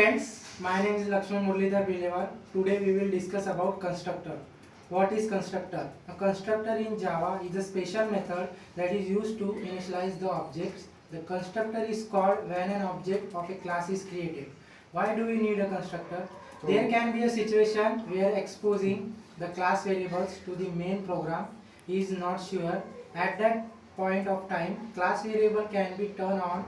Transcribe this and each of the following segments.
friends, my name is Lakshman Murlidhar Bilewar. Today we will discuss about constructor. What is constructor? A constructor in Java is a special method that is used to initialize the objects. The constructor is called when an object of a class is created. Why do we need a constructor? There can be a situation where exposing the class variables to the main program is not sure. At that point of time, class variable can be turned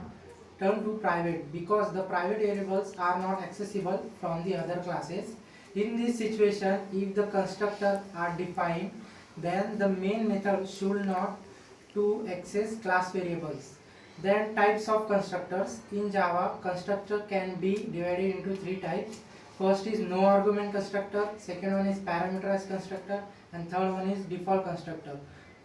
to private because the private variables are not accessible from the other classes. In this situation, if the constructor are defined, then the main method should not to access class variables. Then types of constructors. In Java, constructor can be divided into three types. First is no argument constructor, second one is parameterized constructor, and third one is default constructor.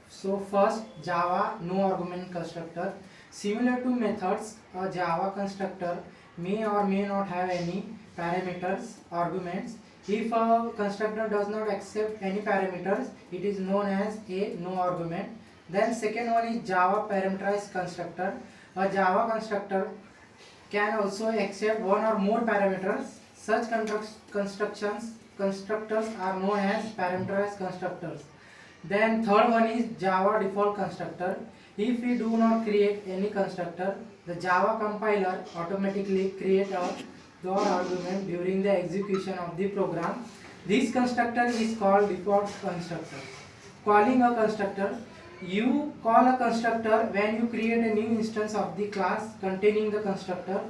So first, Java no argument constructor. Similar to methods, a Java constructor may or may not have any parameters, arguments. If a constructor does not accept any parameters, it is known as a no argument. Then second one is Java parameterized constructor. A Java constructor can also accept one or more parameters. Such constructors are known as parameterized constructors. Then third one is Java default constructor. If we do not create any constructor, the Java compiler automatically creates the argument during the execution of the program. This constructor is called default constructor. Calling a constructor. You call a constructor when you create a new instance of the class containing the constructor.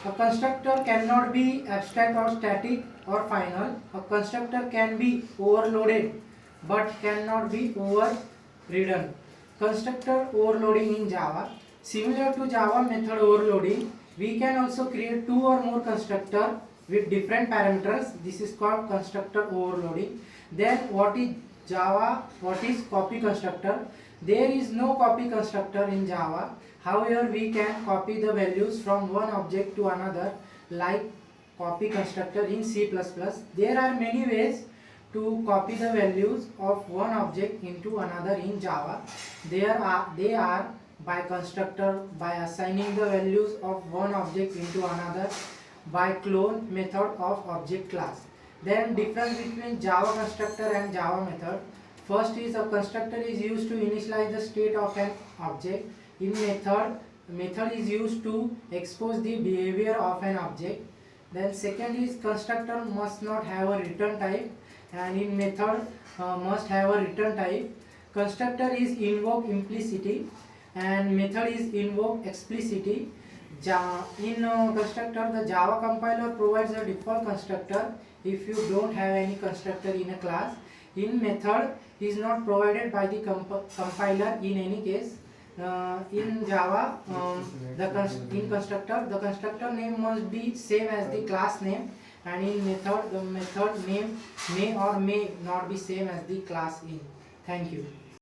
A constructor cannot be abstract or static or final. A constructor can be overloaded but cannot be overridden. Constructor overloading in Java. Similar to Java method overloading, we can also create two or more constructors with different parameters. This is called constructor overloading. Then what is Java? What is copy constructor? There is no copy constructor in Java. However, we can copy the values from one object to another like copy constructor in C++. There are many ways to copy the values of one object into another in Java. They are by constructor, by assigning the values of one object into another, by clone method of object class. Then difference between Java constructor and Java method. First is a constructor is used to initialize the state of an object. In method is used to expose the behavior of an object. Then second is constructor must not have a return type, and in method must have a return type. Constructor is invoke implicitly and method is invoke explicitly. In constructor, the Java compiler provides a default constructor if you don't have any constructor in a class. In method is not provided by the compiler in any case. In Java, in constructor, the constructor name must be same as the class name, and in method, the method name may or may not be same as the class in. Thank you.